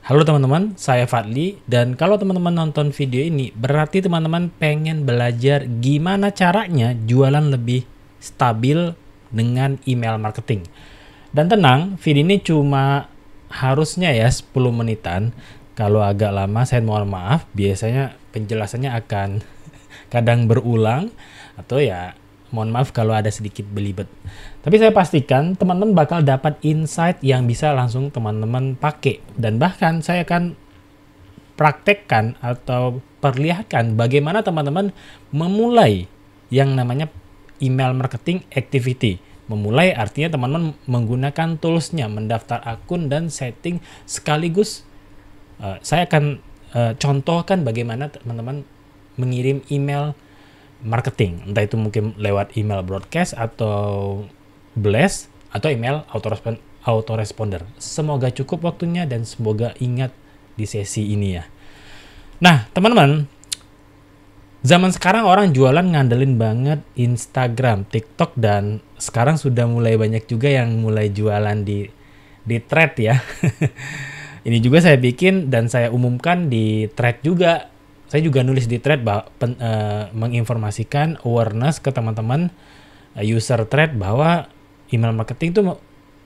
Halo teman-teman, saya Fadli dan kalau teman-teman nonton video ini berarti teman-teman pengen belajar gimana caranya jualan lebih stabil dengan email marketing. Dan tenang, video ini cuma harusnya ya 10 menitan. Kalau agak lama saya mohon maaf, biasanya penjelasannya akan kadang berulang atau ya mohon maaf kalau ada sedikit belibet. Tapi saya pastikan teman-teman bakal dapat insight yang bisa langsung teman-teman pakai. Dan bahkan saya akan praktekkan atau perlihatkan bagaimana teman-teman memulai yang namanya email marketing activity. Memulai artinya teman-teman menggunakan toolsnya, mendaftar akun dan setting sekaligus. Saya akan contohkan bagaimana teman-teman mengirim email marketing, entah itu mungkin lewat email broadcast atau blast atau email autoresponder. Semoga cukup waktunya dan semoga ingat di sesi ini ya. Nah teman-teman, zaman sekarang orang jualan ngandelin banget Instagram, TikTok, dan sekarang sudah mulai banyak juga yang mulai jualan di thread ya. Ini juga saya bikin dan saya umumkan di thread juga. Saya juga nulis di thread menginformasikan awareness ke teman-teman user thread bahwa email marketing itu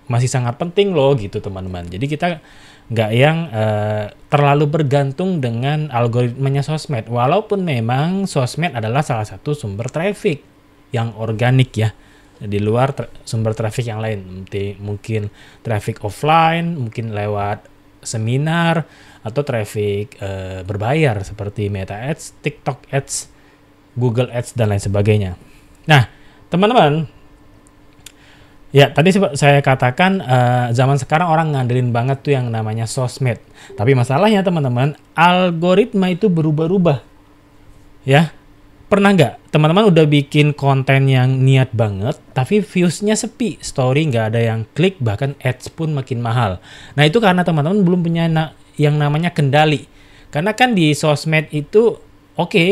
masih sangat penting loh gitu teman-teman. Jadi kita nggak yang terlalu bergantung dengan algoritmanya sosmed. Walaupun memang sosmed adalah salah satu sumber traffic yang organik ya. Di luar sumber traffic yang lain. Mungkin traffic offline, mungkin lewat seminar, atau traffic berbayar seperti Meta Ads, TikTok Ads, Google Ads, dan lain sebagainya. Nah, teman-teman, ya tadi saya katakan zaman sekarang orang ngandelin banget tuh yang namanya sosmed. Tapi masalahnya teman-teman, algoritma itu berubah-ubah. Ya, pernah nggak teman-teman udah bikin konten yang niat banget, tapi viewsnya sepi, story nggak ada yang klik, bahkan ads pun makin mahal. Nah itu karena teman-teman belum punya yang namanya kendali. Karena kan di sosmed itu oke,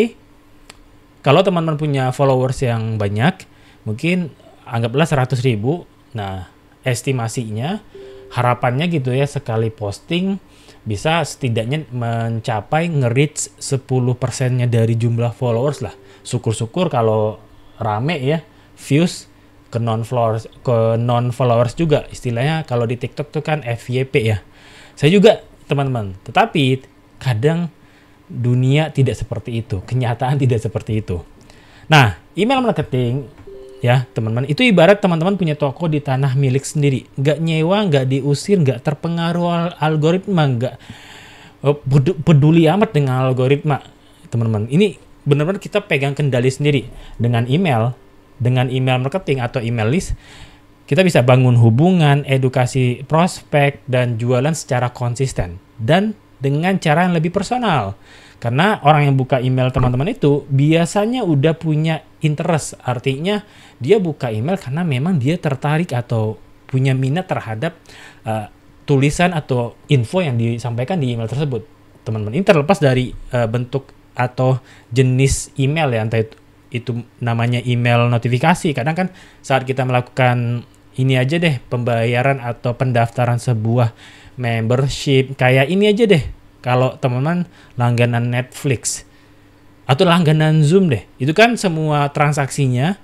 kalau teman-teman punya followers yang banyak, mungkin anggaplah 100.000. Nah estimasinya, harapannya gitu ya, sekali posting bisa setidaknya mencapai nge-reach 10%-nya dari jumlah followers lah. Syukur-syukur kalau rame ya, views ke non followers juga. Istilahnya kalau di TikTok tuh kan FYP ya. Saya juga teman-teman, tetapi kadang dunia tidak seperti itu, kenyataan tidak seperti itu. Nah, email marketing ya teman-teman, itu ibarat teman-teman punya toko di tanah milik sendiri, nggak nyewa, nggak diusir, nggak terpengaruh algoritma, nggak peduli amat dengan algoritma teman-teman. Ini benar-benar kita pegang kendali sendiri dengan email marketing atau email list. Kita bisa bangun hubungan, edukasi prospek, dan jualan secara konsisten. Dan dengan cara yang lebih personal. Karena orang yang buka email teman-teman itu biasanya udah punya interest. Artinya dia buka email karena memang dia tertarik atau punya minat terhadap tulisan atau info yang disampaikan di email tersebut. Teman-teman, ini terlepas dari bentuk atau jenis email ya. Entah itu namanya email notifikasi. Kadang kan saat kita melakukan ini aja deh, pembayaran atau pendaftaran sebuah membership, kayak ini aja deh, kalau teman-teman langganan Netflix atau langganan Zoom deh, itu kan semua transaksinya,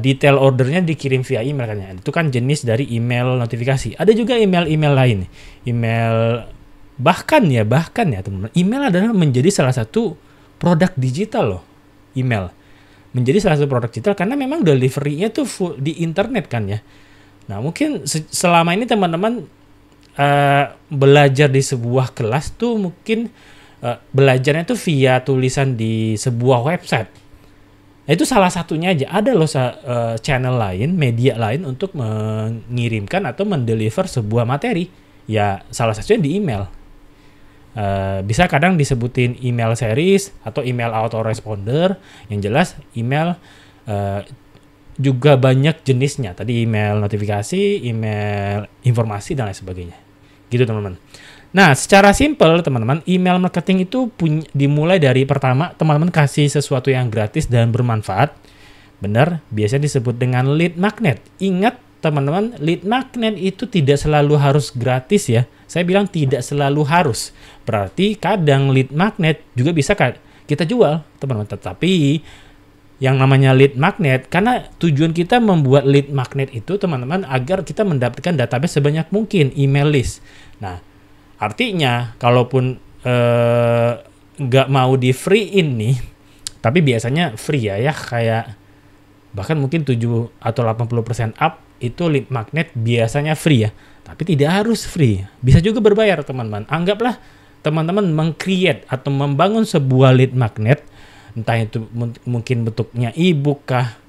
detail ordernya dikirim via email kan ya. Itu kan jenis dari email notifikasi. Ada juga email lain, email bahkan ya teman-teman, email adalah menjadi salah satu produk digital loh. Email menjadi salah satu produk digital karena memang delivery-nya tuh full di internet kan ya. Nah mungkin selama ini teman-teman belajar di sebuah kelas tuh mungkin belajarnya tuh via tulisan di sebuah website. Nah, itu salah satunya aja. Ada loh channel lain, media lain untuk mengirimkan atau mendeliver sebuah materi. Ya salah satunya di email. Bisa kadang disebutin email series atau email autoresponder. Yang jelas email juga banyak jenisnya. Tadi email notifikasi, email informasi, dan lain sebagainya. Gitu teman-teman. Nah, secara simpel teman-teman, email marketing itu dimulai dari pertama, teman-teman kasih sesuatu yang gratis dan bermanfaat. Benar, biasanya disebut dengan lead magnet. Ingat teman-teman, lead magnet itu tidak selalu harus gratis ya. Saya bilang tidak selalu harus. Berarti kadang lead magnet juga bisa kita jual, teman-teman. Tetapi yang namanya lead magnet, karena tujuan kita membuat lead magnet itu, teman-teman, agar kita mendapatkan database sebanyak mungkin, email list. Nah, artinya kalaupun nggak mau di free nih, tapi biasanya free ya kayak bahkan mungkin 7 atau 80% up itu lead magnet biasanya free ya. Tapi tidak harus free. Bisa juga berbayar, teman-teman. Anggaplah teman-teman meng-create atau membangun sebuah lead magnet, entah itu mungkin bentuknya e-book kah,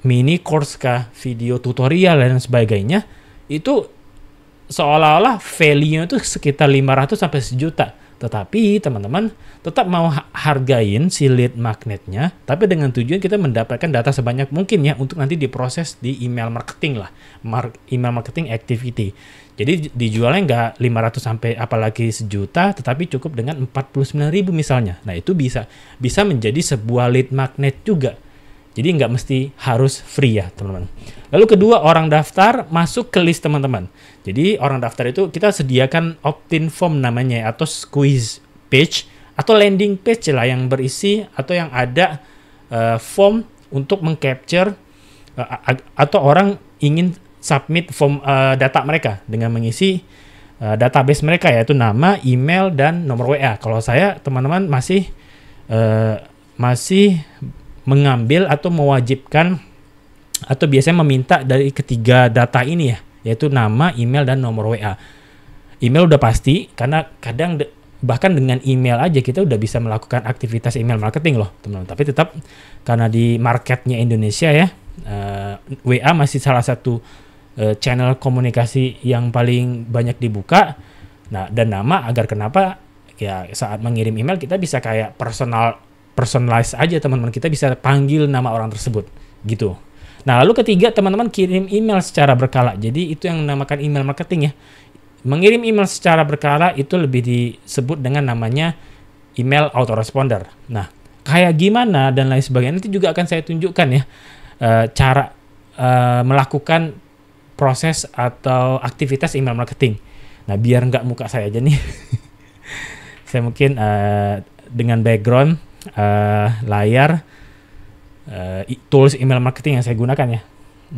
mini course kah, video tutorial dan sebagainya, itu seolah-olah value-nya itu sekitar 500 sampai 1 juta. Tetapi teman-teman tetap mau hargain si lead magnetnya, tapi dengan tujuan kita mendapatkan data sebanyak mungkin ya untuk nanti diproses di email marketing lah, email marketing activity. Jadi dijualnya nggak 500 sampai apalagi 1 juta, tetapi cukup dengan 49.000 misalnya. Nah itu bisa menjadi sebuah lead magnet juga. Jadi nggak mesti harus free ya teman-teman. Lalu kedua, orang daftar masuk ke list teman-teman. Jadi orang daftar itu kita sediakan opt-in form namanya, atau squeeze page, atau landing page lah yang berisi atau yang ada form untuk meng-capture atau orang ingin submit form data mereka dengan mengisi database mereka, yaitu nama, email, dan nomor WA. Kalau saya teman-teman masih mengambil atau mewajibkan atau biasanya meminta dari ketiga data ini ya, yaitu nama, email, dan nomor WA. Email udah pasti, karena kadang bahkan dengan email aja kita udah bisa melakukan aktivitas email marketing loh teman-teman. Tapi tetap karena di marketnya Indonesia ya, WA masih salah satu channel komunikasi yang paling banyak dibuka. Nah, dan nama agar kenapa ya saat mengirim email kita bisa kayak personalize aja teman-teman, kita bisa panggil nama orang tersebut gitu. Nah lalu ketiga, teman-teman kirim email secara berkala. Jadi itu yang dinamakan email marketing ya. Mengirim email secara berkala itu lebih disebut dengan namanya email autoresponder. Nah kayak gimana dan lain sebagainya nanti juga akan saya tunjukkan ya, cara melakukan proses atau aktivitas email marketing. Nah biar nggak muka saya aja nih saya mungkin dengan background layar tools email marketing yang saya gunakan ya.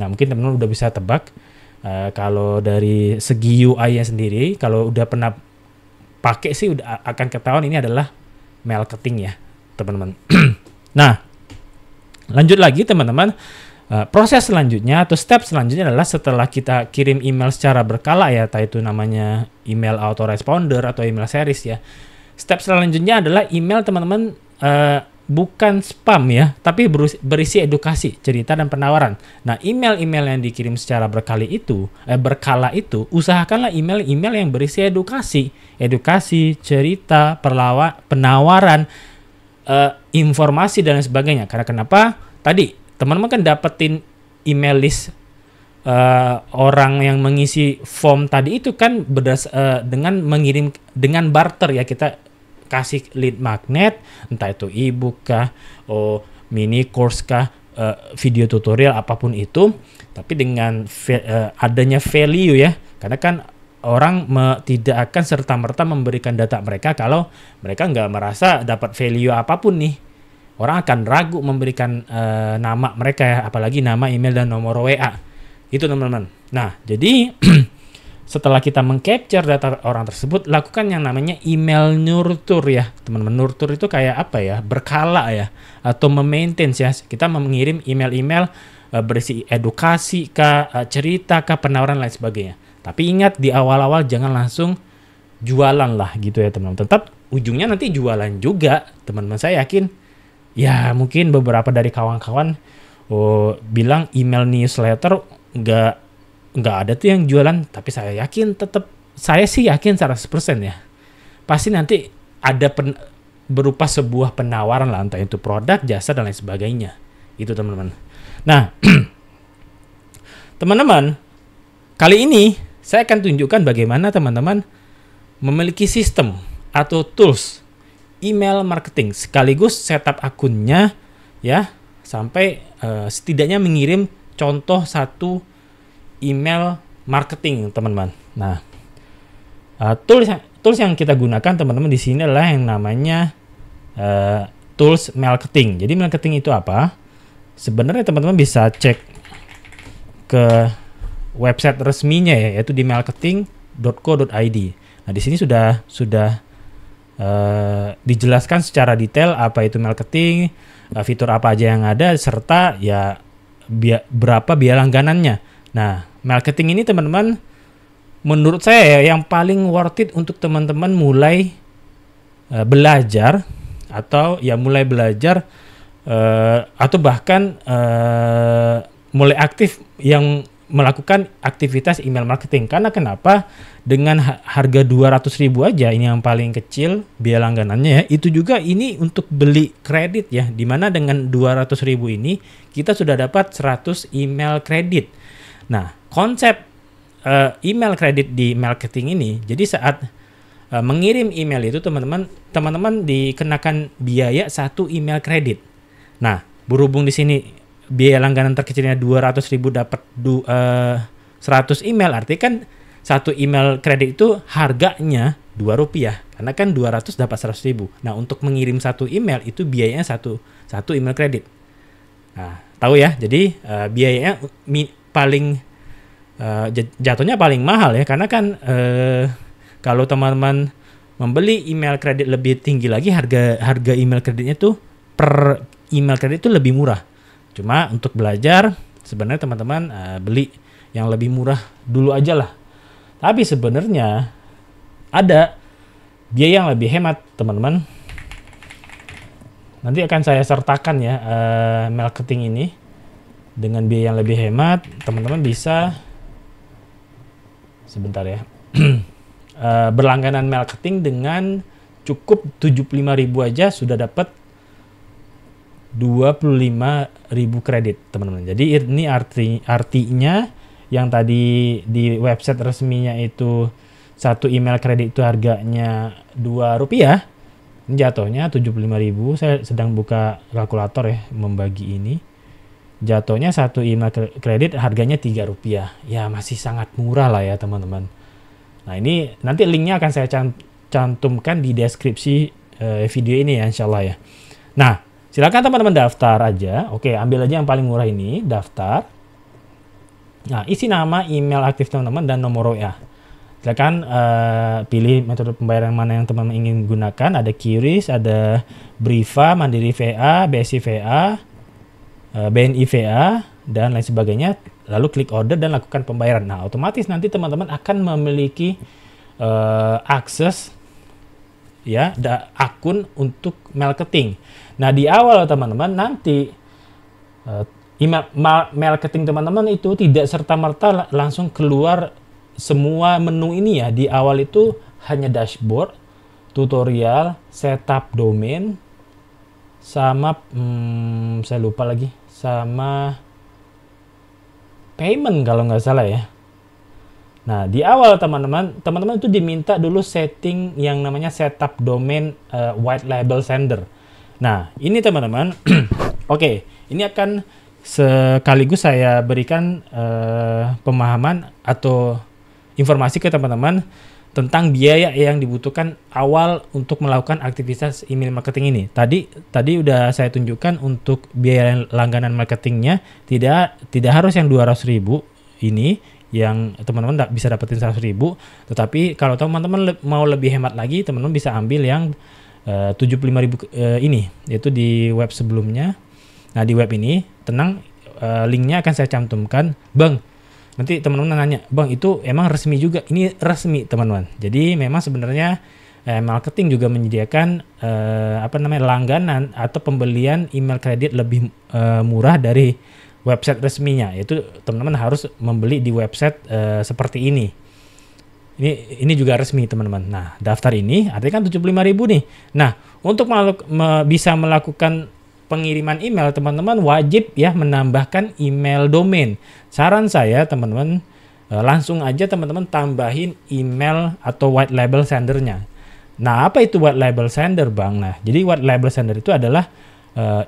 Nah mungkin teman-teman udah bisa tebak kalau dari segi UI-nya sendiri, kalau udah pernah pakai sih udah akan ketahuan ini adalah marketing ya teman-teman. Nah lanjut lagi teman-teman, proses selanjutnya atau step selanjutnya adalah setelah kita kirim email secara berkala ya, entah itu namanya email autoresponder atau email series ya. Step selanjutnya adalah email teman-teman bukan spam ya, tapi berisi edukasi, cerita, dan penawaran. Nah, email-email yang dikirim secara berkala itu, usahakanlah email-email yang berisi edukasi, cerita, penawaran, informasi dan sebagainya. Karena kenapa? Tadi teman-teman kan dapetin email list orang yang mengisi form tadi itu kan dengan mengirim dengan barter ya, kita kasih lead magnet, entah itu e-book kah, mini course kah, video tutorial apapun itu, tapi dengan adanya value ya, karena kan orang tidak akan serta-merta memberikan data mereka kalau mereka nggak merasa dapat value apapun nih. Orang akan ragu memberikan nama mereka ya, apalagi nama, email, dan nomor WA. Itu teman-teman. Nah, jadi setelah kita meng-capture data orang tersebut, lakukan yang namanya email nurture ya. Teman-teman, nurture itu kayak apa ya? Berkala ya, atau memaintain ya. Kita mengirim email-email berisi edukasi kah, cerita kah, penawaran lain sebagainya. Tapi ingat di awal-awal jangan langsung jualan lah gitu ya teman-teman. Tetap ujungnya nanti jualan juga. Teman-teman, saya yakin ya mungkin beberapa dari kawan-kawan bilang email newsletter nggak ada tuh yang jualan, tapi saya sih yakin 100% ya. Pasti nanti ada berupa sebuah penawaran lah, entah itu produk, jasa, dan lain sebagainya. Itu teman-teman. Nah, teman-teman, kali ini saya akan tunjukkan bagaimana teman-teman memiliki sistem atau tools email marketing sekaligus setup akunnya ya, sampai setidaknya mengirim contoh satu email marketing teman-teman. Nah, Tools yang kita gunakan teman-teman di sini adalah yang namanya tools marketing. Jadi marketing itu apa? Sebenarnya teman-teman bisa cek ke website resminya ya, yaitu di marketing.co.id. Nah, di sini sudah dijelaskan secara detail apa itu marketing, fitur apa aja yang ada, serta ya berapa biaya langganannya. Nah, marketing ini teman-teman menurut saya ya, yang paling worth it untuk teman-teman mulai belajar atau atau bahkan mulai aktif yang melakukan aktivitas email marketing. Karena kenapa? Dengan harga 200.000 aja, ini yang paling kecil biaya langganannya ya, itu juga ini untuk beli kredit ya, dimana dengan 200.000 ini kita sudah dapat 100 email kredit. Nah, konsep email kredit di marketing ini, jadi saat mengirim email itu teman-teman dikenakan biaya 1 email kredit. Nah, berhubung di sini biaya langganan terkecilnya 200.000 dapat 100 email, artinya kan 1 email kredit itu harganya Rp2, karena kan 200 dapat 100.000. Nah, untuk mengirim 1 email itu biayanya satu email kredit. Nah, tahu ya, jadi biayanya paling jatuhnya paling mahal ya, karena kan kalau teman-teman membeli email kredit lebih tinggi lagi, harga email kreditnya tuh per email kredit itu lebih murah. Cuma untuk belajar sebenarnya teman-teman beli yang lebih murah dulu aja lah. Tapi sebenarnya ada biaya yang lebih hemat teman-teman. Nanti akan saya sertakan ya marketing ini dengan biaya yang lebih hemat. Teman-teman bisa sebentar ya berlangganan marketing dengan cukup 75.000 aja sudah dapat 25.000 kredit teman-teman. Jadi ini artinya yang tadi di website resminya itu 1 email kredit itu harganya Rp2, ini jatuhnya 75.000. Saya sedang buka kalkulator ya membagi ini. Jatuhnya 1 email kredit harganya Rp3. Ya masih sangat murah lah ya teman-teman. Nah, ini nanti linknya akan saya cantumkan di deskripsi video ini ya, insya Allah ya. Nah, silakan teman-teman daftar aja. Oke, ambil aja yang paling murah ini, daftar. Nah, isi nama, email aktif teman-teman, dan nomor WA. Silakan pilih metode pembayaran mana yang teman-teman ingin gunakan. Ada QRIS, ada Briva, Mandiri VA, BSI VA, BNI VA, dan lain sebagainya. Lalu klik order dan lakukan pembayaran. Nah, otomatis nanti teman-teman akan memiliki akses ya akun untuk marketing. Nah, di awal teman-teman nanti email marketing teman-teman itu tidak serta-merta langsung keluar semua menu ini ya. Di awal itu hanya dashboard, tutorial, setup domain, sama saya lupa lagi, sama payment kalau nggak salah ya. Nah, di awal teman-teman itu diminta dulu setting yang namanya setup domain white label sender. Nah, ini teman-teman, oke, ini akan sekaligus saya berikan pemahaman atau informasi ke teman-teman tentang biaya yang dibutuhkan awal untuk melakukan aktivitas email marketing ini. Tadi udah saya tunjukkan untuk biaya langganan marketingnya tidak harus yang 200.000 ini yang teman-teman bisa dapetin 100.000, tetapi kalau teman-teman mau lebih hemat lagi, teman-teman bisa ambil yang 75.000 ini, yaitu di web sebelumnya. Nah, di web ini tenang, linknya akan saya cantumkan. Bang, nanti teman-teman nanya, Bang, itu emang resmi juga? Ini resmi teman-teman. Jadi memang sebenarnya marketing juga menyediakan langganan atau pembelian email kredit lebih murah dari website resminya, yaitu teman-teman harus membeli di website seperti ini. Ini juga resmi teman-teman. Nah, daftar ini artinya kan 75.000 nih. Nah, untuk bisa melakukan pengiriman email, teman-teman wajib ya menambahkan email domain. Saran saya teman-teman langsung aja teman-teman tambahin email atau white label sendernya. Nah, apa itu white label sender, Bang? Nah, jadi white label sender itu adalah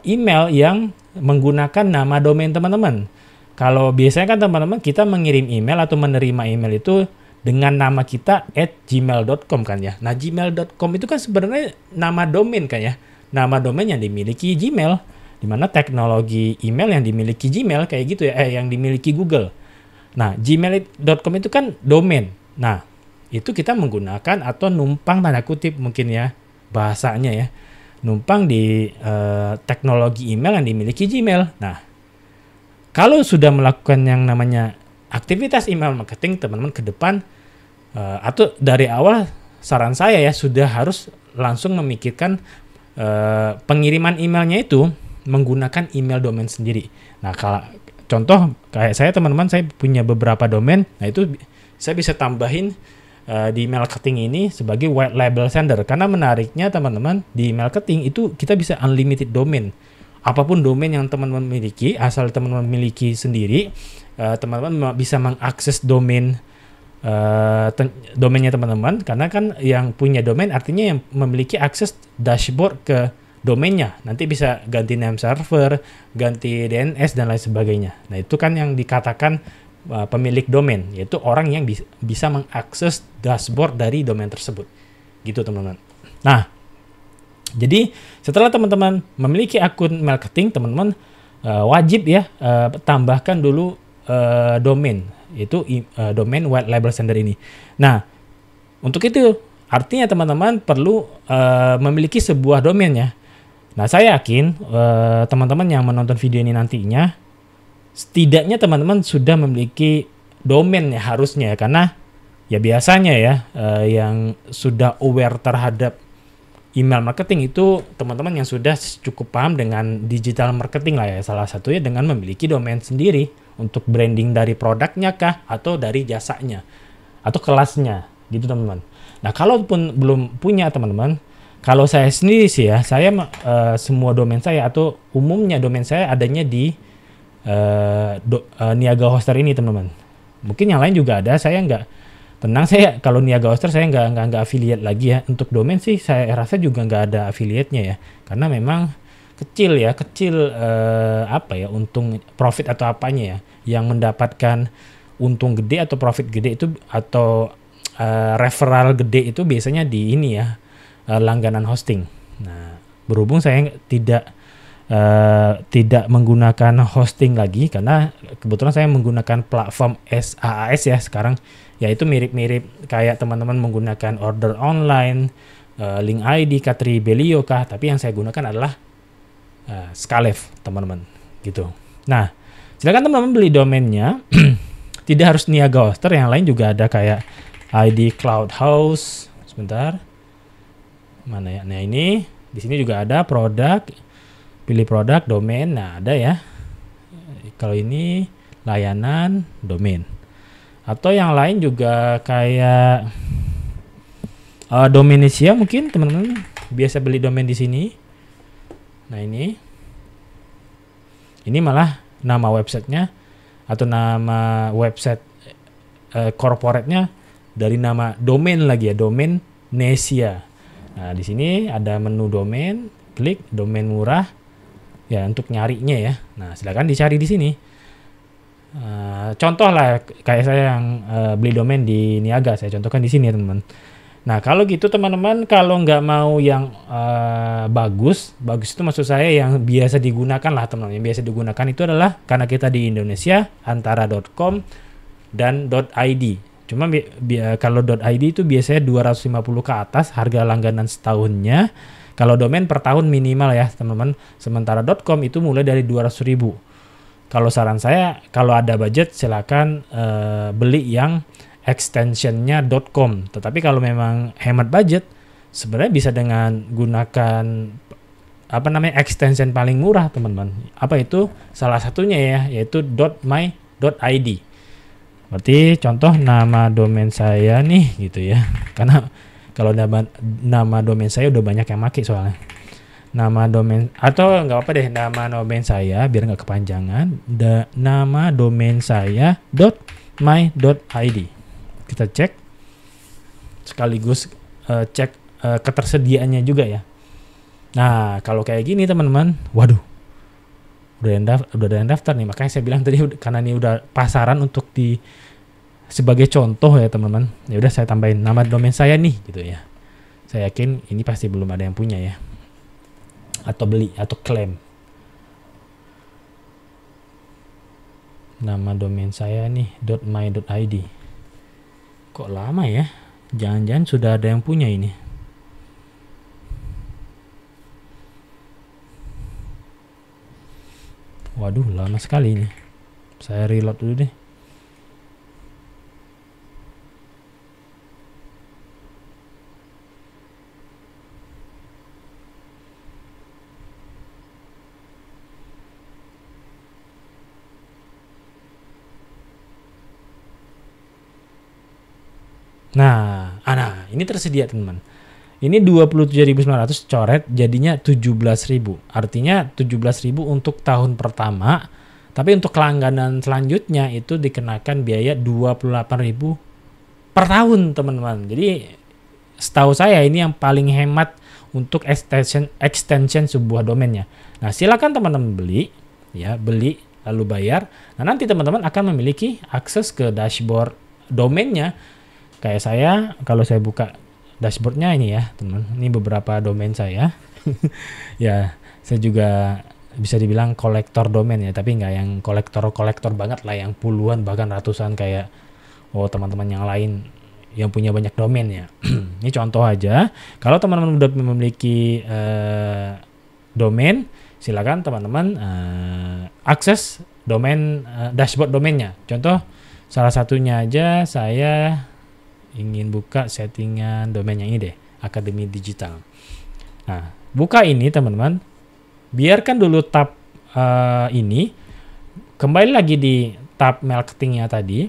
email yang menggunakan nama domain teman-teman. Kalau biasanya kan teman-teman kita mengirim email atau menerima email itu dengan nama kita @gmail.com kan ya. Nah, gmail.com itu kan sebenarnya nama domain kan ya. Nama domain yang dimiliki Gmail, di mana teknologi email yang dimiliki Gmail kayak gitu ya, yang dimiliki Google. Nah, gmail.com itu kan domain. Nah, itu kita menggunakan atau numpang tanda kutip mungkin ya bahasanya ya. Numpang di teknologi email yang dimiliki Gmail. Nah, kalau sudah melakukan yang namanya aktivitas email marketing, teman-teman ke depan atau dari awal saran saya ya sudah harus langsung memikirkan pengiriman emailnya itu menggunakan email domain sendiri. Nah, kalau contoh kayak saya teman-teman, saya punya beberapa domain. Nah, itu saya bisa tambahin di email marketing ini sebagai white label sender. Karena menariknya teman-teman, di email marketing itu kita bisa unlimited domain. Apapun domain yang teman-teman miliki, asal teman-teman miliki sendiri, teman-teman bisa mengakses domain domainnya teman-teman, karena kan yang punya domain artinya yang memiliki akses dashboard ke domainnya. Nanti bisa ganti name server, ganti DNS dan lain sebagainya. Nah, itu kan yang dikatakan pemilik domain, yaitu orang yang bisa mengakses dashboard dari domain tersebut. Gitu teman-teman. Nah, jadi setelah teman-teman memiliki akun marketing, teman-teman wajib ya tambahkan dulu domain, yaitu domain white label sender ini. Nah, untuk itu artinya teman-teman perlu memiliki sebuah domain ya. Nah, saya yakin teman-teman yang menonton video ini nantinya setidaknya teman-teman sudah memiliki domain ya harusnya ya, karena ya biasanya ya yang sudah aware terhadap email marketing itu teman-teman yang sudah cukup paham dengan digital marketing lah ya. Salah satunya dengan memiliki domain sendiri untuk branding dari produknya kah atau dari jasanya atau kelasnya gitu teman-teman. Nah, kalaupun belum punya teman-teman, kalau saya sendiri sih ya, saya semua domain saya atau umumnya domain saya adanya di Niaga Hoster ini teman-teman. Mungkin yang lain juga ada, saya nggak tenang, saya kalau Niaga Hoster saya nggak affiliate lagi ya. Untuk domain sih saya rasa juga nggak ada affiliate-nya ya, karena memang kecil apa ya, untung profit atau apanya ya yang mendapatkan untung gede atau profit gede itu atau referral gede itu biasanya di ini ya, langganan hosting. Nah, berhubung saya tidak menggunakan hosting lagi, karena kebetulan saya menggunakan platform SaaS ya sekarang, yaitu mirip-mirip kayak teman-teman menggunakan order online, Link ID, Katri.Bellio kah, tapi yang saya gunakan adalah Scalef teman-teman gitu. Nah, silakan teman-teman beli domainnya. Tidak harus Niaga Hoster, yang lain juga ada kayak ID Cloud House. Sebentar, mana ya? Nah, ini di sini juga ada produk. Pilih produk, domain, nah ada ya. Kalau ini layanan, domain. Atau yang lain juga kayak Domainisia mungkin teman-teman biasa beli domain di sini. Nah, ini malah nama websitenya atau nama website corporate-nya dari nama domain lagi ya, Domainisia. Nah, di sini ada menu domain, klik domain murah. Ya, untuk nyarinya ya. Nah, silakan dicari di sini. Contoh lah kayak saya yang beli domain di Niaga, saya contohkan di sini ya teman-teman. Nah, kalau gitu teman-teman, kalau nggak mau yang bagus itu maksud saya yang biasa digunakan lah teman-teman. Yang biasa digunakan itu adalah karena kita di Indonesia, antara.com dan .id. Cuma kalau .id itu biasanya 250 ke atas harga langganan setahunnya. Kalau domain per tahun minimal ya teman-teman. Sementara .com itu mulai dari 200.000. Kalau saran saya, kalau ada budget silakan beli yang extensionnya .com. Tetapi kalau memang hemat budget, sebenarnya bisa dengan gunakan extension paling murah teman-teman. Apa itu? Salah satunya ya, yaitu .my.id. Berarti contoh nama domain saya nih gitu ya. Karena kalau nama domain saya udah banyak yang pakai soalnya. Nama domain atau nggak apa deh, nama domain saya biar nggak kepanjangan. Nama domain saya .my.id. Kita cek sekaligus cek ketersediaannya juga ya. Nah, kalau kayak gini teman-teman, waduh, udah ada yang daftar nih. Makanya saya bilang tadi karena ini udah pasaran untuk di sebagai contoh ya teman-teman. Ya udah saya tambahin nama domain saya nih gitu ya. Saya yakin ini pasti belum ada yang punya ya. Atau beli atau klaim. Nama domain saya nih .my.id. Kok lama ya? Jangan-jangan sudah ada yang punya ini. Waduh, lama sekali ini. Saya reload dulu deh. Nah, ini tersedia teman-teman. Ini 27.900 coret jadinya 17.000. Artinya 17.000 untuk tahun pertama. Tapi untuk langganan selanjutnya itu dikenakan biaya 28.000 per tahun teman-teman. Jadi setahu saya ini yang paling hemat untuk extension sebuah domainnya. Nah, silakan teman-teman beli lalu bayar. Nah, nanti teman-teman akan memiliki akses ke dashboard domainnya. Kayak saya, kalau saya buka dashboardnya ini ya teman, ini beberapa domain saya. Ya, saya juga bisa dibilang kolektor domain ya, tapi nggak yang kolektor banget lah, yang puluhan bahkan ratusan kayak teman-teman yang lain yang punya banyak domain ya. Ini contoh aja. Kalau teman-teman udah memiliki domain, silakan teman-teman akses domain dashboard domainnya. Contoh salah satunya aja saya ingin buka settingan domainnya ini deh, Akademi Digital. Nah, buka ini teman-teman, biarkan dulu tab ini, kembali lagi di tab marketingnya tadi.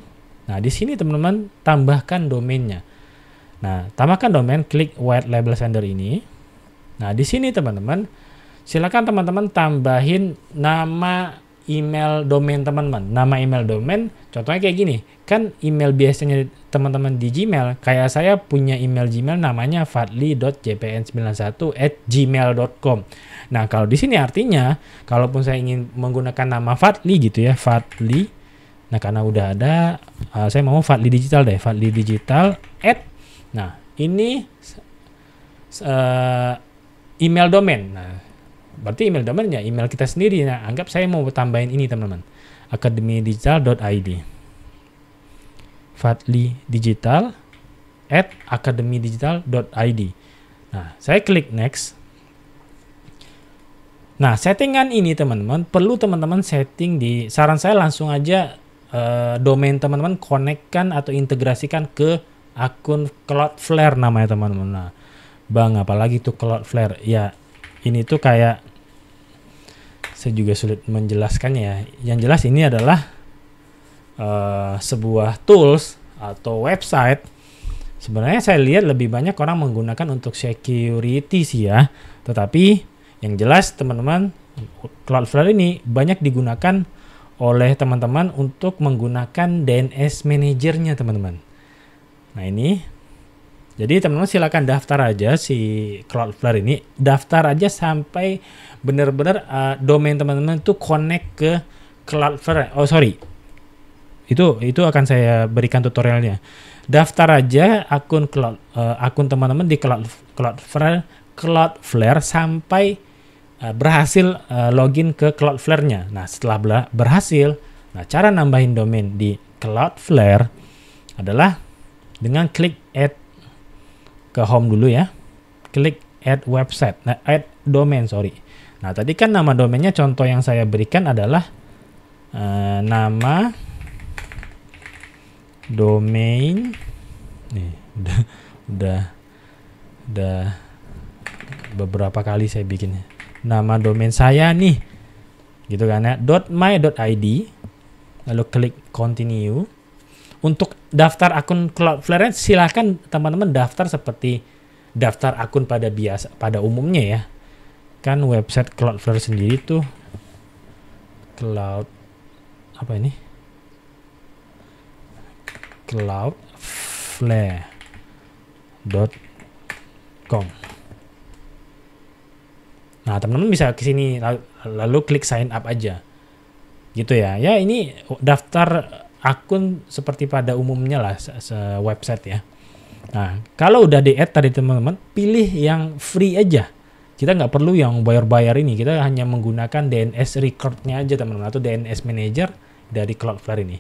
Nah, di sini teman-teman tambahkan domainnya. Nah, tambahkan domain, klik white label sender ini. Nah, di sini teman-teman, silakan teman-teman tambahin nama email domain teman-teman. Nama email domain, contohnya kayak gini. Kan email biasanya teman-teman di Gmail, kayak saya punya email Gmail namanya fadli.jpn91@gmail.com. Nah, kalau di sini artinya, kalaupun saya ingin menggunakan nama Fadli gitu ya, Fadli. Nah, karena udah ada, saya mau Fadli Digital deh, Fadli Digital Nah, ini email domain. Nah, berarti email domainnya email kita sendiri. Nah, anggap saya mau tambahin ini teman-teman, akademidigital.id, fadlidigital@akademidigital.id. Nah, saya klik next. Nah, settingan ini teman-teman perlu teman-teman setting di, saran saya langsung aja domain teman-teman konekkan atau integrasikan ke akun Cloudflare namanya teman-teman. Nah, Bang, apalagi tuh Cloudflare? Ya, ini tuh kayak, saya juga sulit menjelaskannya ya. Yang jelas ini adalah sebuah tools atau website. Sebenarnya saya lihat lebih banyak orang menggunakan untuk security sih ya. Tetapi yang jelas teman-teman, Cloudflare ini banyak digunakan oleh teman-teman untuk menggunakan DNS manajernya teman-teman. Nah, ini. Jadi teman-teman silakan daftar aja si Cloudflare ini, daftar aja sampai benar-benar domain teman-teman itu connect ke Cloudflare. Itu akan saya berikan tutorialnya. Daftar aja akun teman-teman di Cloudflare sampai berhasil login ke Cloudflare-nya. Nah, setelah berhasil, cara nambahin domain di Cloudflare adalah dengan klik add ke home dulu ya. Klik add website. Nah, add domain, Nah, tadi kan nama domainnya contoh yang saya berikan adalah nama domain. Nih, udah beberapa kali saya bikin nama domain saya nih, gitu kan ya, .my.id, lalu klik continue. Untuk daftar akun Cloudflare silahkan teman-teman daftar seperti daftar akun pada umumnya ya. Kan website Cloudflare sendiri tuh cloudflare.com. Nah, teman-teman bisa ke sini lalu klik sign up aja. Gitu ya. Ya, ini daftar akun seperti pada umumnya lah website ya. Nah, kalau udah di-add tadi teman-teman, pilih yang free aja. Kita nggak perlu yang bayar-bayar ini, kita hanya menggunakan DNS record-nya aja teman-teman, atau DNS manager dari Cloudflare ini.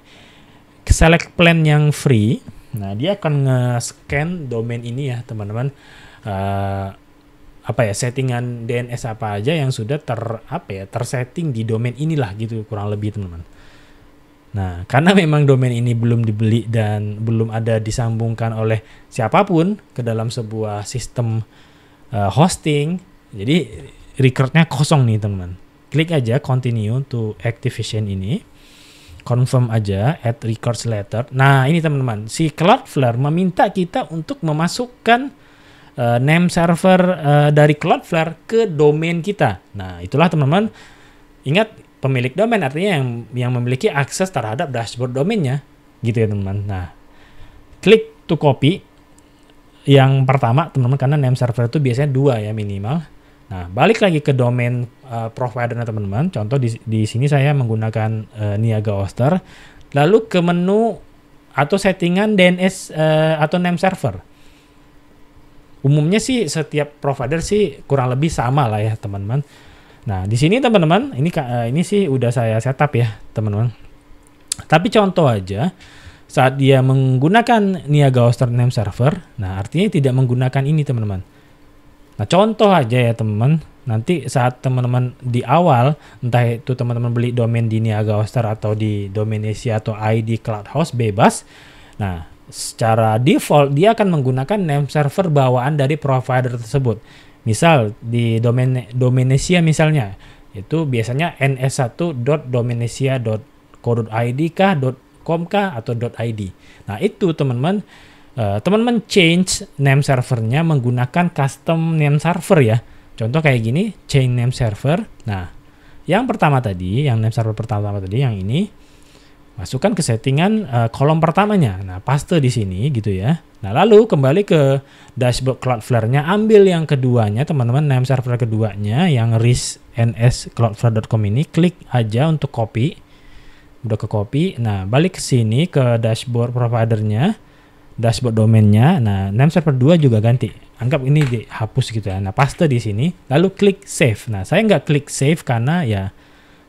Select plan yang free, nah dia akan nge-scan domain ini ya teman-teman. Settingan DNS apa aja yang sudah tersetting di domain inilah gitu kurang lebih teman-teman. Nah, karena memang domain ini belum dibeli dan belum ada disambungkan oleh siapapun ke dalam sebuah sistem hosting, jadi recordnya kosong nih teman-teman. Klik aja continue to activation ini, confirm aja add records later. Nah ini teman-teman, si Cloudflare meminta kita untuk memasukkan name server dari Cloudflare ke domain kita. Nah itulah teman-teman, ingat pemilik domain artinya yang memiliki akses terhadap dashboard domainnya, gitu ya teman-teman. Nah klik to copy yang pertama teman-teman, karena name server itu biasanya 2 ya minimal. Nah, balik lagi ke domain providernya teman-teman. Contoh di sini saya menggunakan Niaga Hoster. Lalu ke menu atau settingan DNS atau name server. Umumnya sih setiap provider sih kurang lebih sama lah ya teman-teman. Nah, di sini teman-teman, ini sih udah saya setup ya teman-teman. Tapi contoh aja, saat dia menggunakan Niaga Hoster name server, nah artinya tidak menggunakan ini teman-teman. Nah contoh aja ya teman-teman, nanti saat teman-teman di awal, entah itu teman-teman beli domain di Niaga Hoster atau di Domainisia atau ID CloudHost bebas, nah secara default dia akan menggunakan name server bawaan dari provider tersebut. Misal di Domainisia misalnya, itu biasanya ns1.domainisia.co.id kah, .com kah, atau .id. Nah itu teman-teman, teman-teman change name servernya menggunakan custom name server ya. Contoh kayak gini, change name server. Nah, yang pertama tadi, yang name server pertama tadi, yang ini masukkan ke settingan kolom pertamanya. Nah, paste di sini gitu ya. Nah, lalu kembali ke dashboard Cloudflare-nya, ambil yang keduanya teman-teman, name server keduanya yang risnscloudflare.com ini, klik aja untuk copy. Udah ke copy. Nah, balik ke sini ke dashboard providernya, dashboard domainnya. Nah, name server 2 juga ganti. Anggap ini dihapus gitu ya. Nah, paste di sini, lalu klik save. Nah, saya nggak klik save karena ya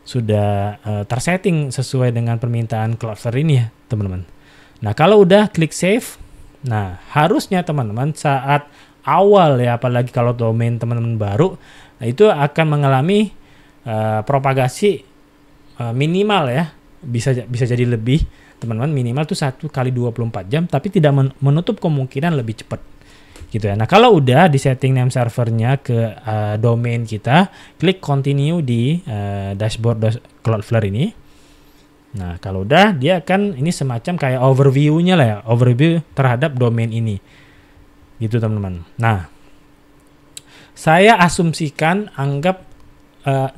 sudah tersetting sesuai dengan permintaan Cloudflare ini ya, teman-teman. Nah, kalau udah klik save, nah harusnya teman-teman saat awal ya, apalagi kalau domain teman-teman baru, nah itu akan mengalami propagasi minimal ya. Bisa jadi lebih teman-teman, minimal tuh 1 kali 24 jam, tapi tidak menutup kemungkinan lebih cepat gitu ya. Nah kalau udah di setting name servernya ke domain kita, klik continue di dashboard Cloudflare ini. Nah kalau udah, dia akan ini semacam kayak overview-nya lah ya, overview terhadap domain ini gitu teman-teman. Nah saya asumsikan, anggap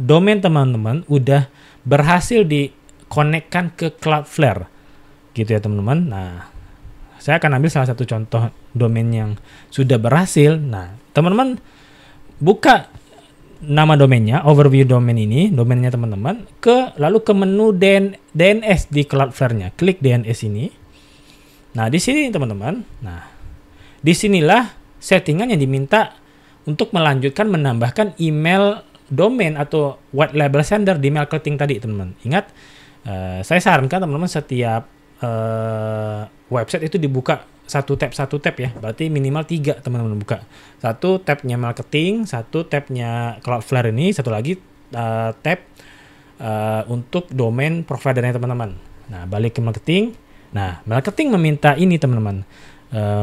domain teman-teman udah berhasil dikonekkan ke Cloudflare gitu ya teman-teman. Nah saya akan ambil salah satu contoh domain yang sudah berhasil. Nah, teman-teman buka nama domainnya, overview domain ini, domainnya teman-teman, lalu ke menu DNS di Cloudflare-nya. Klik DNS ini. Nah, di sini teman-teman. Nah, disinilah settingan yang diminta untuk melanjutkan menambahkan email domain atau white label sender di marketing tadi, teman-teman. Ingat, saya sarankan teman-teman setiap website itu dibuka satu tab ya, berarti minimal 3 teman-teman buka. Satu tabnya marketing, satu tabnya Cloudflare ini, satu lagi tab untuk domain providernya teman-teman. Nah balik ke marketing. Nah marketing meminta ini teman-teman,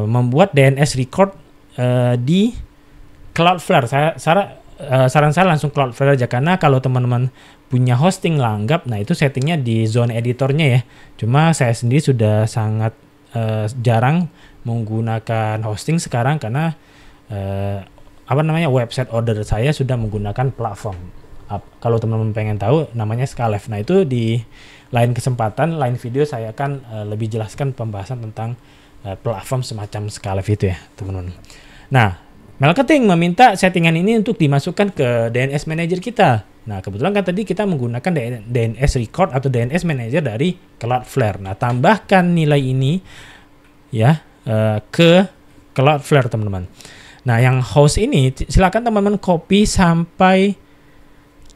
membuat DNS record di Cloudflare. Saran saya langsung Cloudflare aja, karena kalau teman-teman punya hosting langgap, nah itu settingnya di zone editornya ya. Cuma saya sendiri sudah sangat jarang menggunakan hosting sekarang, karena website order saya sudah menggunakan platform. Kalau teman-teman pengen tahu, namanya Scalef. Nah itu di lain kesempatan, lain video saya akan lebih jelaskan pembahasan tentang platform semacam Scalef itu ya teman-teman. Nah marketing meminta settingan ini untuk dimasukkan ke DNS manager kita. Nah, kebetulan kan tadi kita menggunakan DNS record atau DNS manager dari Cloudflare. Nah, tambahkan nilai ini ya ke Cloudflare, teman-teman. Nah, yang host ini silakan teman-teman copy sampai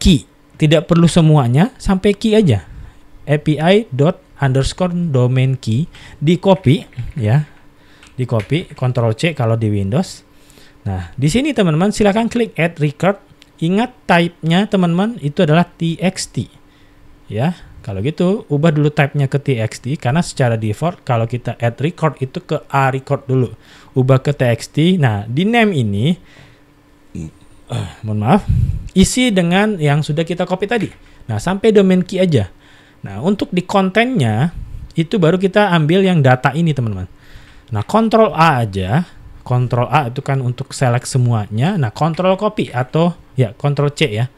key. Tidak perlu semuanya, sampai key aja. API._domain key di copy ya. Di copy, Ctrl C kalau di Windows. Nah, di sini teman-teman silakan klik add record. Ingat type-nya teman-teman itu adalah txt. Ya, kalau gitu ubah dulu type-nya ke txt karena secara default kalau kita add record itu ke a record dulu. Ubah ke txt. Nah, di name ini mohon maaf, isi dengan yang sudah kita copy tadi. Nah, sampai domain key aja. Nah, untuk di kontennya itu baru kita ambil yang data ini, teman-teman. Nah, Ctrl A aja. Ctrl A itu kan untuk select semuanya. Nah, Ctrl copy atau ya Ctrl C ya.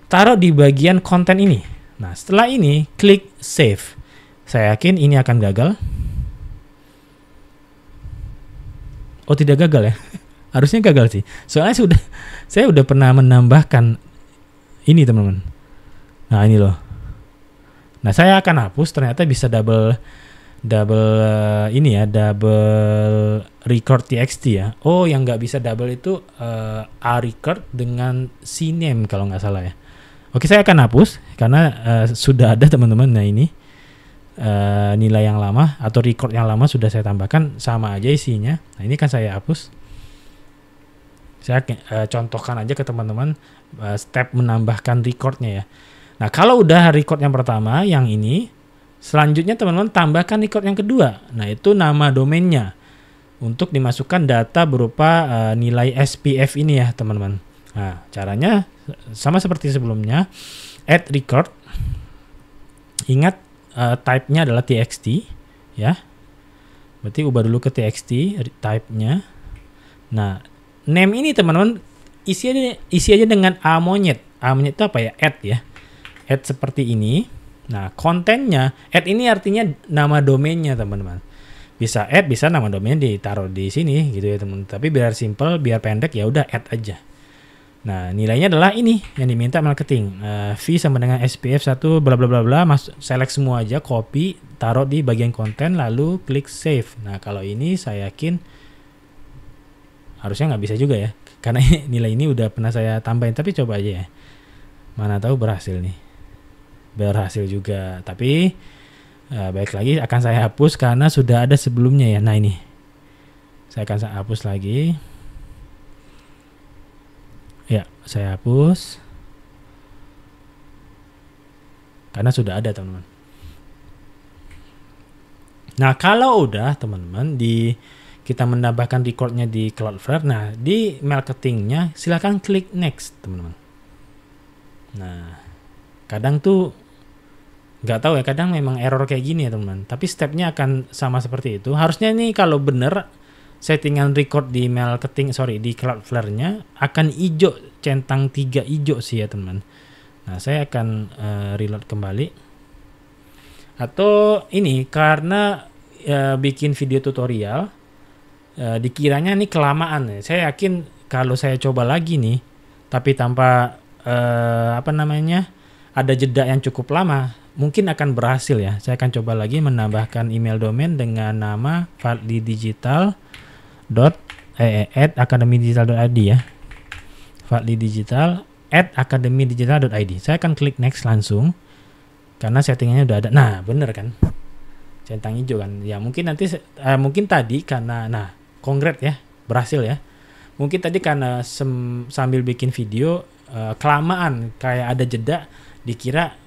Taruh di bagian konten ini. Nah, setelah ini klik save. Saya yakin ini akan gagal. Oh, tidak gagal ya. Harusnya gagal sih. Soalnya saya udah pernah menambahkan ini, teman-teman. Nah, ini loh. Nah, saya akan hapus, ternyata bisa double record txt ya. Oh, yang nggak bisa double itu a record dengan cname kalau nggak salah ya. Oke, saya akan hapus karena sudah ada, teman-teman. Nah, ini nilai yang lama atau record yang lama sudah saya tambahkan, sama aja isinya. Nah, ini kan saya hapus. Saya contohkan aja ke teman-teman step menambahkan recordnya ya. Nah, kalau udah record yang pertama, yang ini, selanjutnya teman-teman tambahkan record yang kedua. Nah, itu nama domainnya untuk dimasukkan data berupa nilai SPF ini ya, teman-teman. Nah, caranya sama seperti sebelumnya. Add record. Ingat type-nya adalah txt ya. Berarti ubah dulu ke txt type-nya. Nah, name ini teman-teman isi aja dengan a monyet. A monyet itu apa ya? Add ya. Add seperti ini. Nah, kontennya, add ini artinya nama domainnya, teman-teman. Bisa add, bisa nama domain ditaruh di sini gitu ya, teman-teman. Tapi biar simple, biar pendek, ya udah add aja. Nah, nilainya adalah ini yang diminta marketing. V sama dengan SPF 1 bla bla bla bla, select semua aja, copy, taruh di bagian konten, lalu klik save. Nah, kalau ini saya yakin harusnya nggak bisa juga ya. Karena nilai ini udah pernah saya tambahin, tapi coba aja ya. Mana tahu berhasil nih. Berhasil juga, tapi baik lagi akan saya hapus karena sudah ada sebelumnya ya. Nah, ini saya akan hapus lagi ya, saya hapus karena sudah ada, teman-teman. Nah, kalau udah teman-teman kita menambahkan recordnya di Cloudflare, nah di marketingnya silakan klik next, teman-teman. Nah, kadang tuh nggak tahu ya, kadang memang error kayak gini ya, teman-teman. Tapi stepnya akan sama seperti itu. Harusnya nih kalau bener settingan record di di Cloudflare-nya akan hijau, centang 3 hijau sih ya, teman-teman. Nah, saya akan reload kembali. Atau ini karena bikin video tutorial dikiranya nih kelamaan ya. Saya yakin kalau saya coba lagi nih tapi tanpa ada jeda yang cukup lama, mungkin akan berhasil ya. Saya akan coba lagi menambahkan email domain dengan nama fadlidigital.academydigital.id ya. fadlidigital@academydigital.id. Saya akan klik next langsung karena settingannya udah ada. Nah, bener kan? Centang hijau kan. Ya, mungkin nanti mungkin tadi karena congrats ya, berhasil ya. Mungkin tadi karena sambil bikin video kelamaan, kayak ada jeda, dikira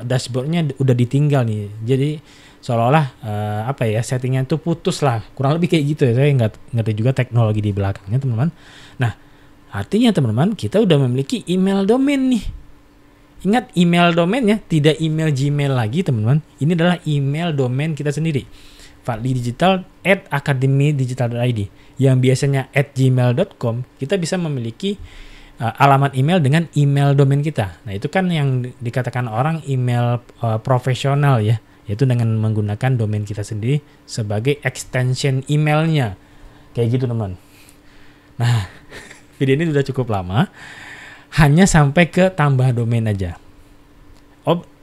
dashboardnya udah ditinggal nih. Jadi seolah-olah settingnya tuh putus lah, kurang lebih kayak gitu ya. Saya nggak ngerti juga teknologi di belakangnya, teman-teman. Nah, artinya teman-teman, kita udah memiliki email domain nih. Ingat, email domainnya tidak email Gmail lagi, teman-teman. Ini adalah email domain kita sendiri, fadlidigital@academydigital.id. Yang biasanya @gmail.com, kita bisa memiliki alamat email dengan email domain kita. Nah, itu kan yang dikatakan orang email profesional ya, yaitu dengan menggunakan domain kita sendiri sebagai extension emailnya. Kayak gitu, teman. Nah, video ini sudah cukup lama. hanya sampai ke tambah domain aja.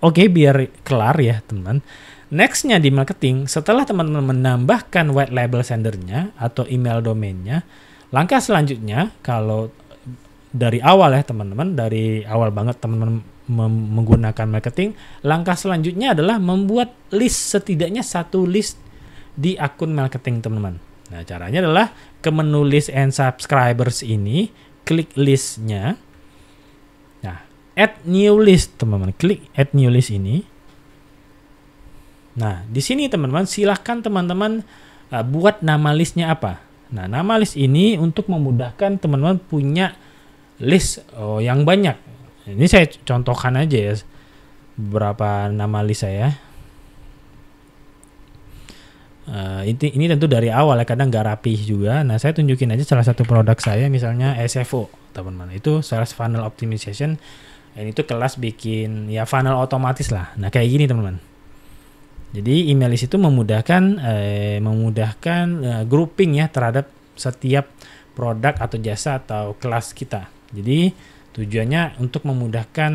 Oke, biar kelar ya teman. Nextnya di marketing, setelah teman-teman menambahkan white label sendernya atau email domainnya, langkah selanjutnya kalau dari awal ya teman-teman, dari awal banget teman-teman menggunakan marketing, langkah selanjutnya adalah membuat list, setidaknya satu list di akun marketing teman-teman. Nah, caranya adalah ke menu list and subscribers ini, klik listnya. Nah, add new list teman-teman, klik add new list ini. Nah, di sini teman-teman silahkan teman-teman buat nama listnya apa. Nah, nama list ini untuk memudahkan teman-teman punya list yang banyak. Ini saya contohkan aja ya beberapa nama list saya. Ini tentu dari awal ya, kadang nggak rapih juga. Nah, saya tunjukin aja salah satu produk saya, misalnya SFO teman-teman. Itu Sales Funnel Optimization. Ini tuh kelas bikin ya funnel otomatis lah. Nah, kayak gini teman-teman. Jadi email list itu memudahkan grouping ya terhadap setiap produk atau jasa atau kelas kita. Jadi tujuannya untuk memudahkan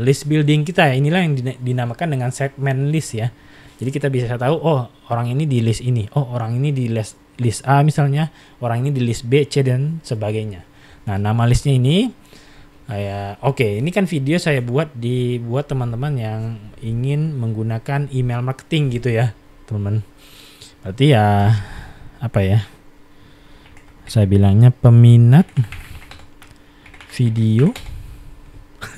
list building kita ya. Inilah yang dinamakan dengan segment list ya. Jadi kita bisa tahu, oh orang ini di list ini, oh orang ini di list A misalnya, orang ini di list B, C dan sebagainya. Nah, nama listnya ini oke, ini kan video saya buat teman-teman yang ingin menggunakan email marketing gitu ya, teman-teman. Berarti ya apa ya? Saya bilangnya peminat video.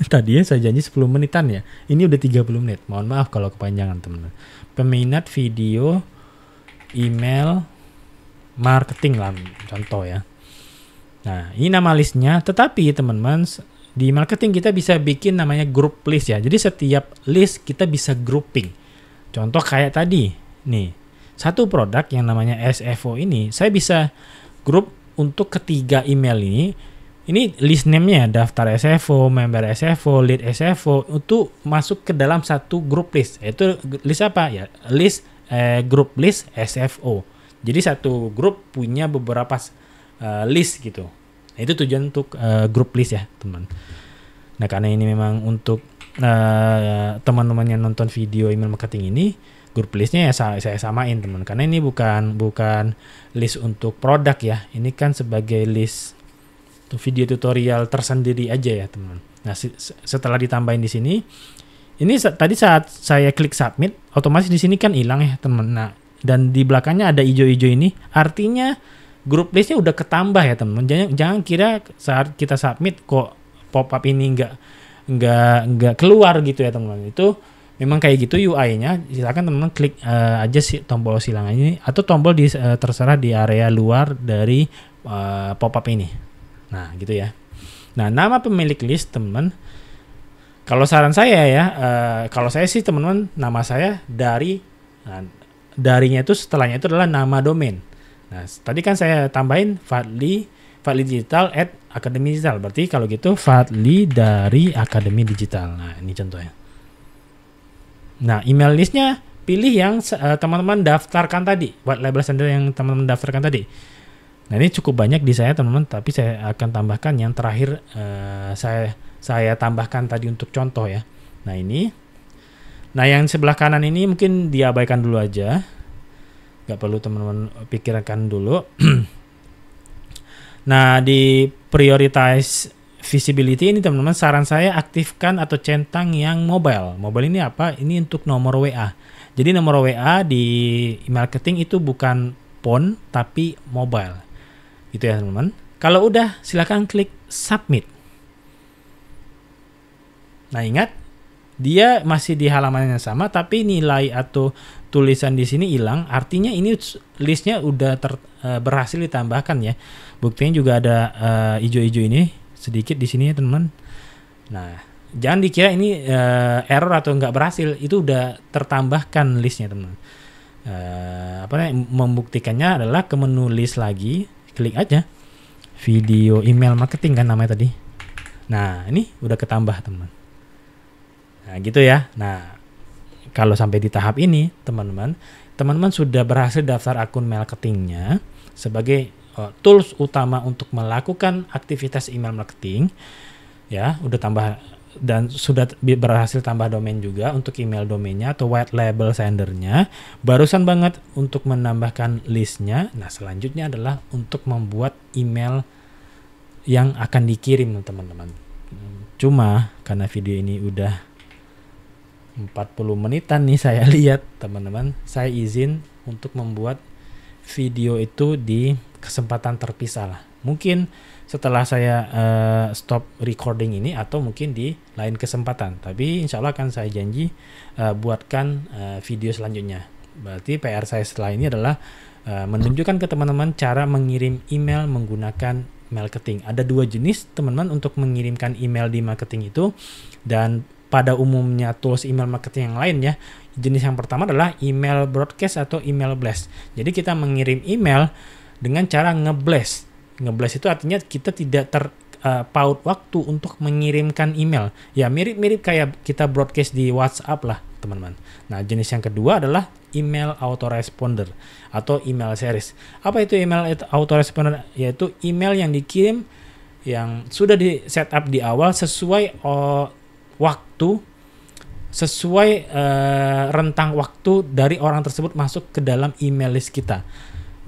Tadi ya saya janji 10 menitan ya. Ini udah 30 menit. Mohon maaf kalau kepanjangan, teman-teman. Peminat video email marketing lah contoh ya. Nah, ini nama listnya, tetapi teman-teman di marketing kita bisa bikin namanya group list ya. Jadi setiap list kita bisa grouping. Contoh kayak tadi, nih. Satu produk yang namanya SFO ini, saya bisa grup untuk ketiga email ini. Ini list name-nya daftar SFO, member SFO, lead SFO itu masuk ke dalam satu group list. Itu list apa ya? List group list SFO. Jadi satu grup punya beberapa list gitu. Itu tujuan untuk group list ya, teman. Nah, karena ini memang untuk teman-teman yang nonton video email marketing ini, group listnya ya saya samain, teman. Karena ini bukan list untuk produk ya. Ini kan sebagai list video tutorial tersendiri aja ya, teman. Nah, setelah ditambahin di sini, ini tadi saat saya klik submit, otomatis di sini kan hilang ya, teman. Nah, dan di belakangnya ada hijau-hijau ini, artinya group listnya udah ketambah ya, teman. Jangan kira saat kita submit kok pop up ini nggak keluar gitu ya, teman. Itu memang kayak gitu UI-nya. Silakan teman-teman klik aja tombol silang ini atau tombol terserah di area luar dari pop up ini. Nah, gitu ya. Nah, nama pemilik list, teman. Kalau saran saya ya, kalau saya sih teman-teman, nama saya darinya itu setelahnya itu adalah nama domain. Nah, tadi kan saya tambahin Fadli Digital @Akademi Digital. Berarti kalau gitu Fadli dari Akademi Digital. Nah, ini contohnya. Nah, email listnya pilih yang teman-teman daftarkan tadi, white label sender yang teman-teman daftarkan tadi. Nah, ini cukup banyak di saya, teman-teman, tapi saya akan tambahkan yang terakhir saya tambahkan tadi untuk contoh ya. Nah, ini. Nah, yang sebelah kanan ini mungkin diabaikan dulu aja. Nggak perlu teman-teman pikirkan dulu. Nah, di prioritize visibility ini, teman-teman, saran saya aktifkan atau centang yang mobile. Mobile ini apa? Ini untuk nomor WA. Jadi nomor WA di marketing itu bukan phone tapi mobile. Gitu ya, teman-teman. Kalau udah, silakan klik submit. Nah, ingat, dia masih di halaman yang sama, tapi nilai atau tulisan di sini hilang. Artinya ini listnya udah berhasil ditambahkan ya. Buktinya juga ada hijau-hijau ini sedikit di sini ya, teman-teman. Nah, jangan dikira ini error atau nggak berhasil. Itu udah tertambahkan listnya, teman-teman. Membuktikannya adalah ke menu list lagi. Klik aja video email marketing kan namanya tadi. Nah, ini udah ketambah, teman. Nah, gitu ya. Nah, kalau sampai di tahap ini, teman-teman sudah berhasil daftar akun marketingnya sebagai tools utama untuk melakukan aktivitas email marketing. ya, udah tambah dan sudah berhasil tambah domain juga untuk email domainnya atau white label sendernya. Barusan banget untuk menambahkan listnya. Nah, selanjutnya adalah untuk membuat email yang akan dikirim teman-teman. Cuma karena video ini udah 40 menitan nih saya lihat teman-teman, saya izin untuk membuat video itu di kesempatan terpisah lah. Mungkin setelah saya stop recording ini atau mungkin di lain kesempatan. Tapi insya Allah akan saya janji buatkan video selanjutnya. Berarti PR saya setelah ini adalah menunjukkan ke teman-teman cara mengirim email menggunakan marketing. Ada 2 jenis teman-teman untuk mengirimkan email di marketing itu, dan pada umumnya tools email marketing yang lain ya. Jenis yang pertama adalah email broadcast atau email blast. Jadi kita mengirim email dengan cara ngeblast. Ngeblast itu artinya kita tidak terpaut waktu untuk mengirimkan email. Ya mirip-mirip kayak kita broadcast di WhatsApp lah teman-teman. Nah, jenis yang kedua adalah email autoresponder atau email series. Apa itu email autoresponder? Yaitu email yang dikirim yang sudah di setup di awal sesuai waktu, sesuai rentang waktu dari orang tersebut masuk ke dalam email list kita.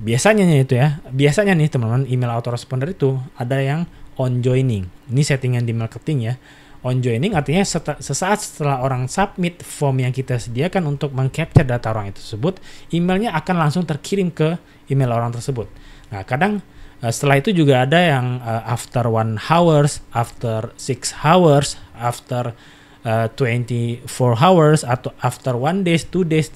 Biasanya nih teman-teman, email autoresponder itu ada yang on joining. Ini settingan di marketing ya. On joining artinya sesaat setelah orang submit form yang kita sediakan untuk meng-capture data orang tersebut, emailnya akan langsung terkirim ke email orang tersebut. Nah, kadang setelah itu juga ada yang after 1 hours, after 6 hours, after 24 hours, atau after 1 days, 2 days,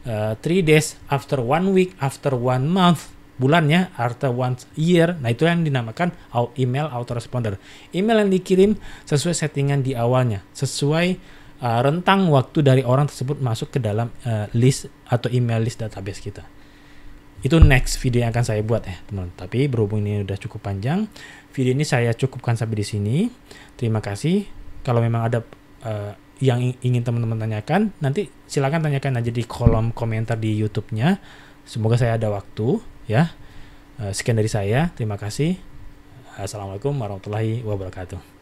3 days, after 1 week, after 1 month, bulannya, after 1 year. Nah, itu yang dinamakan email autoresponder. Email yang dikirim sesuai settingan di awalnya, sesuai rentang waktu dari orang tersebut masuk ke dalam list atau email list database kita. Itu next video yang akan saya buat ya teman-teman. Tapi berhubung ini udah cukup panjang, video ini saya cukupkan sampai di sini. Terima kasih. Kalau memang ada yang ingin teman-teman tanyakan, nanti silakan tanyakan aja di kolom komentar di YouTube-nya. Semoga saya ada waktu ya. Sekian dari saya. Terima kasih. Assalamualaikum warahmatullahi wabarakatuh.